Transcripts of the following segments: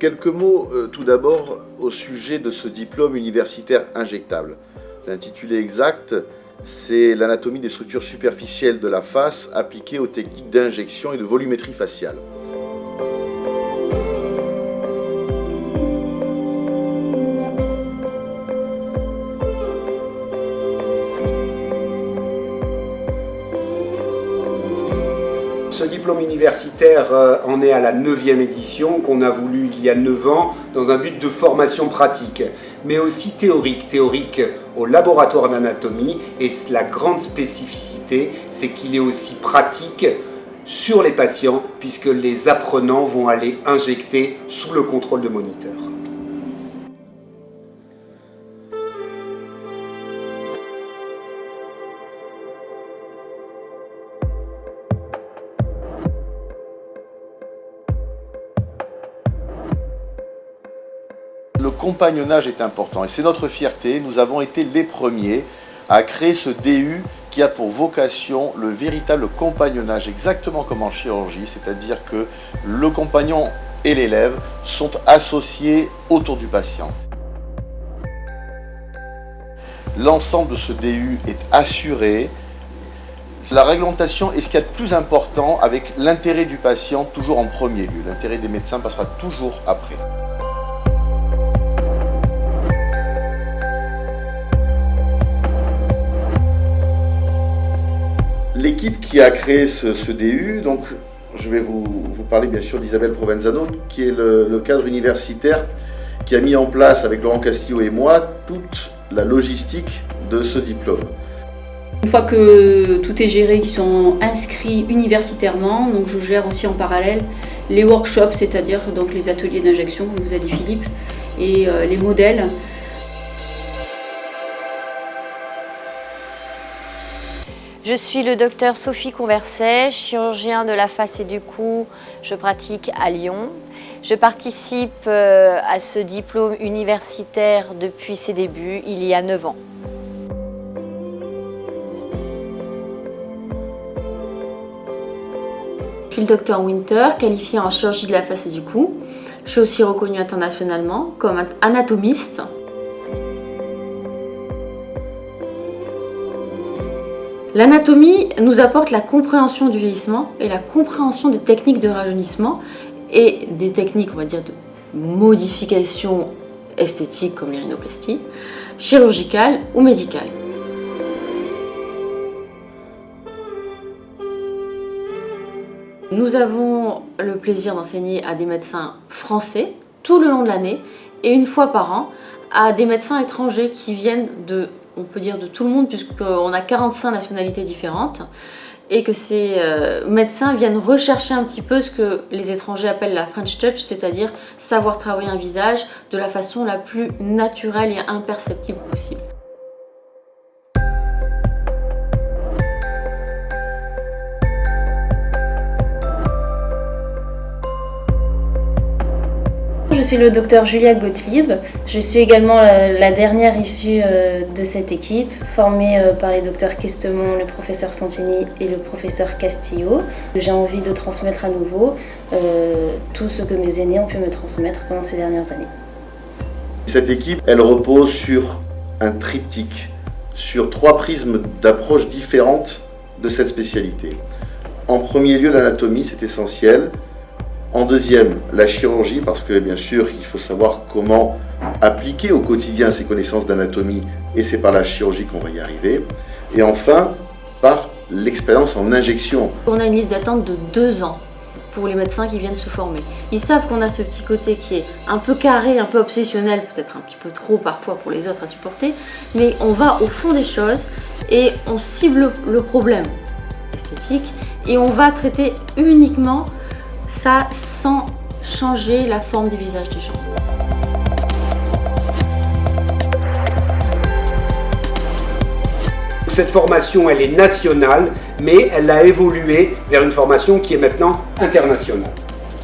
quelques mots tout d'abord au sujet de ce diplôme universitaire injectable. L'intitulé exact, c'est l'anatomie des structures superficielles de la face appliquée aux techniques d'injection et de volumétrie faciale. Ce diplôme universitaire en est à la 9e édition qu'on a voulu il y a 9 ans dans un but de formation pratique, mais aussi théorique au laboratoire d'anatomie. Et la grande spécificité, c'est qu'il est aussi pratique sur les patients puisque les apprenants vont aller injecter sous le contrôle de moniteurs. Le compagnonnage est important et c'est notre fierté. Nous avons été les premiers à créer ce DU qui a pour vocation le véritable compagnonnage, exactement comme en chirurgie, c'est-à-dire que le compagnon et l'élève sont associés autour du patient. L'ensemble de ce DU est assuré. La réglementation est ce qu'il y a de plus important avec l'intérêt du patient toujours en premier lieu. L'intérêt des médecins passera toujours après. L'équipe qui a créé ce DU, donc je vais vous parler bien sûr d'Isabelle Provenzano, qui est le cadre universitaire qui a mis en place avec Laurent Castillo et moi toute la logistique de ce diplôme. Une fois que tout est géré, qu'ils sont inscrits universitairement, donc je gère aussi en parallèle les workshops, c'est-à-dire donc les ateliers d'injection, comme vous a dit Philippe, et les modèles. Je suis le docteur Sophie Converset, chirurgien de la face et du cou. Je pratique à Lyon. Je participe à ce diplôme universitaire depuis ses débuts, il y a 9 ans. Je suis le docteur Winter, qualifié en chirurgie de la face et du cou. Je suis aussi reconnue internationalement comme anatomiste. L'anatomie nous apporte la compréhension du vieillissement et la compréhension des techniques de rajeunissement et des techniques, on va dire, de modification esthétique comme les rhinoplasties, chirurgicales ou médicales. Nous avons le plaisir d'enseigner à des médecins français tout le long de l'année et une fois par an à des médecins étrangers qui viennent de, on peut dire de tout le monde puisqu'on a 45 nationalités différentes et que ces médecins viennent rechercher un petit peu ce que les étrangers appellent la French touch, c'est-à-dire savoir travailler un visage de la façon la plus naturelle et imperceptible possible. Je suis le docteur Julia Gottlieb. Je suis également la dernière issue de cette équipe, formée par les docteurs Questemont, le professeur Santini et le professeur Castillo. J'ai envie de transmettre à nouveau tout ce que mes aînés ont pu me transmettre pendant ces dernières années. Cette équipe, elle repose sur un triptyque, sur 3 prismes d'approche différentes de cette spécialité. En premier lieu, l'anatomie, c'est essentiel. En deuxième, la chirurgie, parce que bien sûr, il faut savoir comment appliquer au quotidien ces connaissances d'anatomie, et c'est par la chirurgie qu'on va y arriver. Et enfin, par l'expérience en injection. On a une liste d'attente de 2 ans pour les médecins qui viennent se former. Ils savent qu'on a ce petit côté qui est un peu carré, un peu obsessionnel, peut-être un petit peu trop parfois pour les autres à supporter, mais on va au fond des choses et on cible le problème esthétique et on va traiter uniquement ça sans changer la forme des visages des gens. Cette formation, elle est nationale, mais elle a évolué vers une formation qui est maintenant internationale.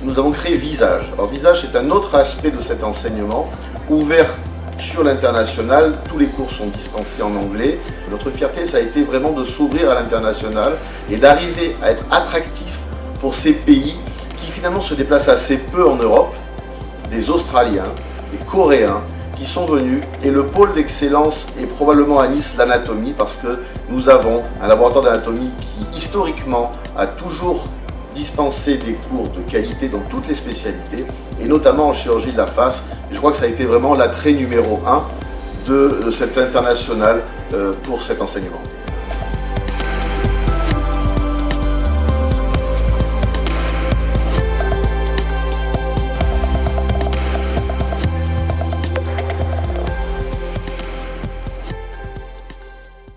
Nous avons créé Visage. Alors Visage, c'est un autre aspect de cet enseignement, ouvert sur l'international. Tous les cours sont dispensés en anglais. Notre fierté, ça a été vraiment de s'ouvrir à l'international et d'arriver à être attractif pour ces pays qui finalement se déplacent assez peu en Europe des Australiens, des Coréens qui sont venus, et le pôle d'excellence est probablement à Nice l'anatomie, parce que nous avons un laboratoire d'anatomie qui historiquement a toujours dispensé des cours de qualité dans toutes les spécialités, et notamment en chirurgie de la face. Et je crois que ça a été vraiment l'attrait numéro 1 de cette internationale pour cet enseignement.